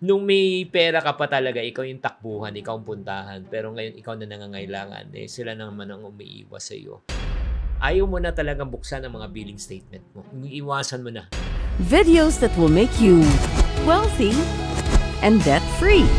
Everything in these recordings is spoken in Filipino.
Nung may pera ka pa talaga, ikaw yung takbuhan, ikaw ang puntahan. Pero ngayon, ikaw na nangangailangan. Eh, sila naman ang umiiwas sa iyo. Ayaw mo na talagang buksan ang mga billing statement mo. Iiwasan mo na. Videos that will make you wealthy and debt-free.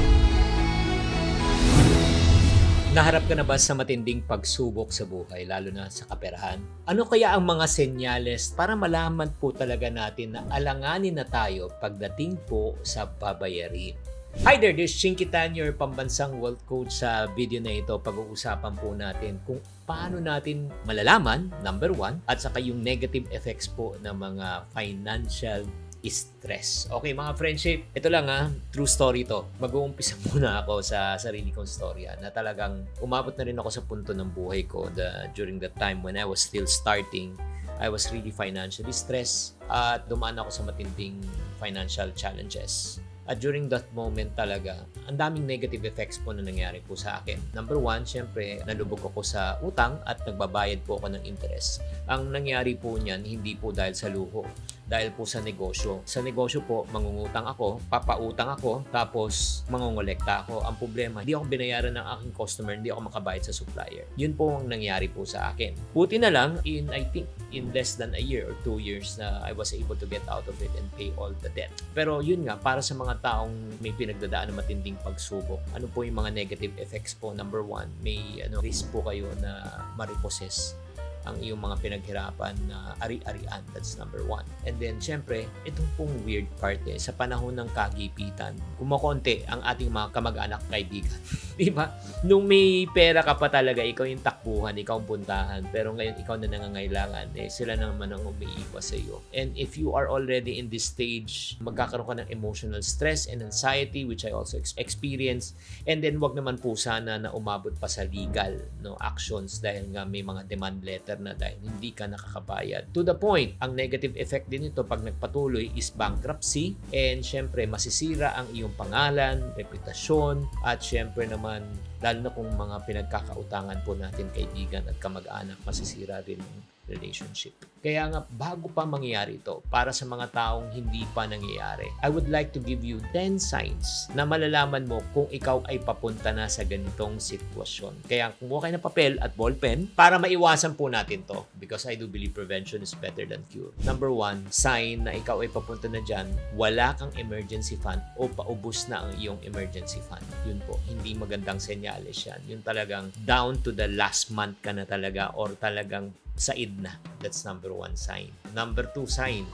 Naharap ka na ba sa matinding pagsubok sa buhay, lalo na sa kaperahan? Ano kaya ang mga senyales para malaman po talaga natin na alanganin na tayo pagdating po sa babayarin? Hi there, this is Chinky Tan, your pambansang wealth coach. Sa video na ito, pag-uusapan po natin kung paano natin malalaman, number one, at saka yung negative effects po ng mga financial stress. Okay mga friendship, ito lang true story to. Mag-uumpisa muna ako sa sarili kong storya na talagang umabot na rin ako sa punto ng buhay ko during that time when I was still starting. I was really financially stressed at dumaan ako sa matinding financial challenges. At during that moment talaga, ang daming negative effects po na nangyari po sa akin. Number one, syempre, nalubog ako sa utang at nagbabayad po ako ng interest. Ang nangyari po niyan, hindi po dahil sa luho, dahil po sa negosyo. Sa negosyo po, mangungutang ako, papautang ako, tapos mangongolekta ako. Ang problema, hindi ako binayaran ng aking customer, hindi ako makabayad sa supplier. Yun po ang nangyari po sa akin. Buti na lang, I think, in less than a year or 2 years na I was able to get out of it and pay all the debt. Pero yun nga, para sa mga taong may pinagdadaan ng matinding pagsubok, ano po yung mga negative effects po? Number one, may risk po kayo na maripossess ang iyong mga pinaghirapan na ari-arian. That's number one. And then, syempre, itong pong weird part sa panahon ng kagipitan, kumakonti ang ating mga kamag-anak kaibigan. Diba? Nung may pera ka pa talaga, ikaw yung takbuhan, ikaw ang puntahan. Pero ngayon, ikaw na nangangailangan, sila naman ang umiiwas sa iyo. And if you are already in this stage, magkakaroon ka ng emotional stress and anxiety, which I also experience. And then, wag naman po sana na umabot pa sa legal actions dahil nga may mga demand letter na dahil hindi ka nakakabayad. To the point, ang negative effect din ito pag nagpatuloy is bankruptcy, and syempre masisira ang iyong pangalan, reputasyon, at syempre naman lalo na kung mga pinagkakautangan po natin kaibigan at kamag-anak, masisira rin ang relationship. Kaya nga, bago pa mangyayari ito, para sa mga taong hindi pa nangyayari, I would like to give you 10 signs na malalaman mo kung ikaw ay papunta na sa ganitong sitwasyon. Kaya kumuha kayo ng papel at ballpen para maiwasan po natin to, because I do believe prevention is better than cure. Number one, sign na ikaw ay papunta na dyan, wala kang emergency fund o paubos na ang iyong emergency fund. Yun po, hindi magandang senyales yan. Yun talagang down to the last month ka na talaga, or talagang said na. That's number one sign. Number two sign,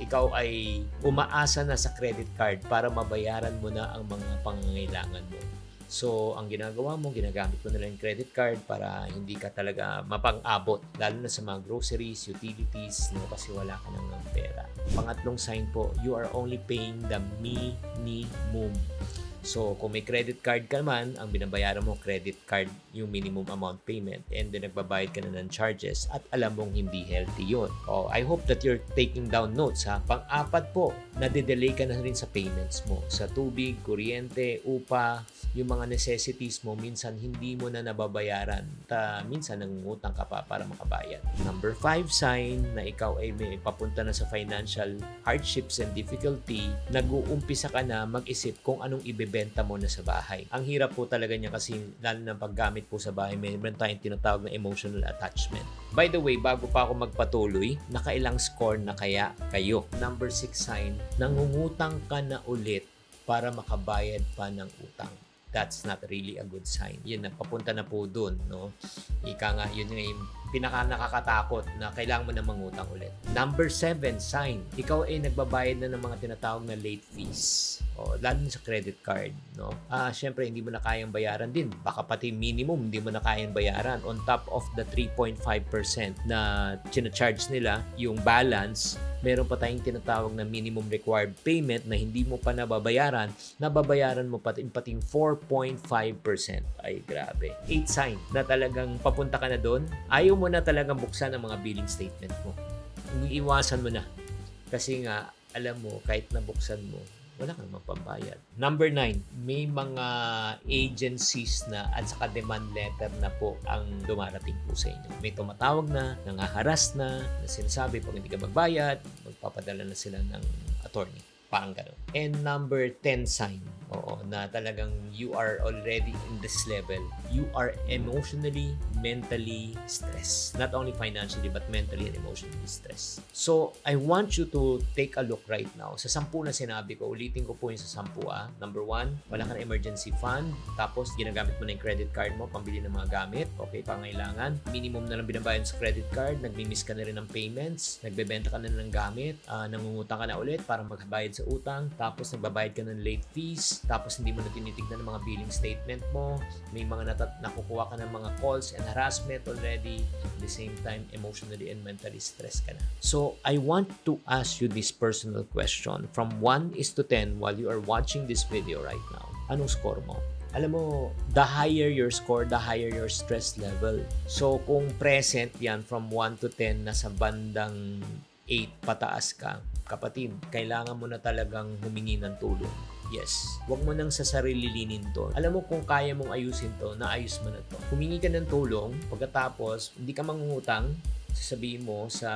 ikaw ay umaasa na sa credit card para mabayaran mo na ang mga pangangailangan mo. So, ang ginagawa mo, ginagamit mo na lang yung credit card para hindi ka talaga mapang-abot, lalo na sa mga groceries, utilities, kasi wala ka nang pera. Pangatlong sign po, you are only paying the minimum. So, kung may credit card ka naman, ang binabayaran mo credit card, yung minimum amount payment, and then nagbabayad ka na ng charges at alam mong hindi healthy yun. I hope that you're taking down notes Pang-apat po, nade-delay ka na rin sa payments mo. Sa tubig, kuryente, upa, yung mga necessities mo, minsan hindi mo na nababayaran. Minsan nangungutang ka pa para makabayad. Number 5 sign na ikaw ay may papunta na sa financial hardships and difficulty, nag-uumpisa ka na mag-isip kung anong ibebenta mo na sa bahay. Ang hirap po talaga niya kasi lalo na paggamit po sa bahay, mayroon tayong tinatawag na emotional attachment. By the way, bago pa ako magpatuloy, nakailang score na kaya kayo? Number 6 sign, nangungutang ka na ulit para makabayad pa ng utang. That's not really a good sign. Yun na, papunta na po dun, Ika nga, yun yung pinaka nakakatakot na kailangan mo na mangutang ulit. Number 7 sign, ikaw ay nagbabayad na ng mga tinatawag na late fees. Lalo sa credit card, Syempre, hindi mo na kayang bayaran din. Baka pati minimum, hindi mo na kayang bayaran. On top of the 3.5% na charge nila, yung balance, meron pa tayong tinatawag na minimum required payment na hindi mo pa nababayaran mo pating 4.5%. Ay, grabe. 8 sign na talagang papunta ka na doon. Ayaw mo na talagang buksan ang mga billing statement mo. Iiwasan mo na. Kasi nga, alam mo, kahit nabuksan mo, wala kang mapambayad. Number 9, may mga agencies na at saka demand letter na po ang dumarating po sa inyo. May tumatawag na, nangaharas na sinasabi pag hindi ka magbayad, magpapadala na sila ng attorney. Parang ganun. And number 10 sign, na talagang you are already in this level. You are emotionally, mentally stressed. Not only financially, but mentally and emotionally stressed. So, I want you to take a look right now. Sa 10 na sinabi ko, ulitin ko po yung sa 10. Number 1, wala kang emergency fund. Tapos, ginagamit mo na yung credit card mo, pambili ng mga gamit. Okay, pangailangan. Minimum na lang binabayad sa credit card. Nagmi-miss ka na rin ng payments. Nagbebenta ka na ng gamit. Nangungutang ka na ulit para magbayad sa utang. Tapos, nagbabayad ka ng late fees. Tapos, hindi mo na tinitignan ng mga billing statement mo. May mga nakukuha ka ng mga calls and harassment already. At the same time, emotionally and mentally stressed ka na. So, I want to ask you this personal question. From 1 is to 10 while you are watching this video right now. Anong score mo? Alam mo, the higher your score, the higher your stress level. So, kung present yan from 1 to 10, nasa bandang 8 pataas ka, kapatid, kailangan mo na talagang humingi ng tulong. Yes. Huwag mo nang sa sarili linin to. Alam mo kung kaya mong ayusin to, naayos mo na to. Humingi ka ng tulong, pagkatapos, hindi ka mangungutang, sasabihin mo sa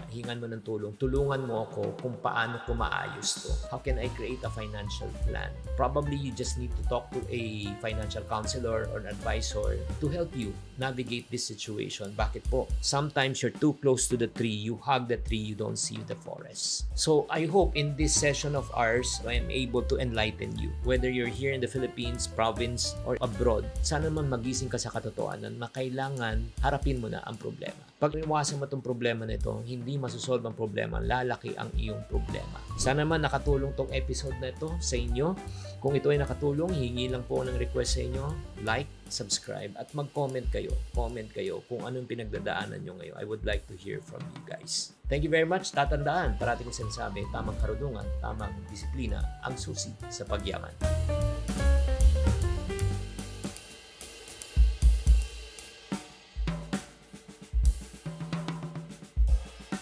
hingan mo ng tulong, tulungan mo ako kung paano ko maayos to. How can I create a financial plan? Probably you just need to talk to a financial counselor or an advisor to help you navigate this situation. Bakit po? Sometimes you're too close to the tree. You hug the tree, you don't see the forest. So I hope in this session of ours, I am able to enlighten you. Whether you're here in the Philippines, province, or abroad, sana man magising ka sa katotohanan na kailangan harapin mo na ang problema. Pag iwasan mo itong problema na ito, hindi masusolve ang problema, lalaki ang iyong problema. Sana man nakatulong tong episode na ito sa inyo. Kung ito ay nakatulong, hingi lang po ng request sa inyo, like, subscribe, at mag-comment kayo. Comment kayo kung anong pinagdadaanan nyo ngayon. I would like to hear from you guys. Thank you very much. Tatandaan, parati kong sinasabi, tamang karunungan, tamang disiplina, ang susi sa pagyaman.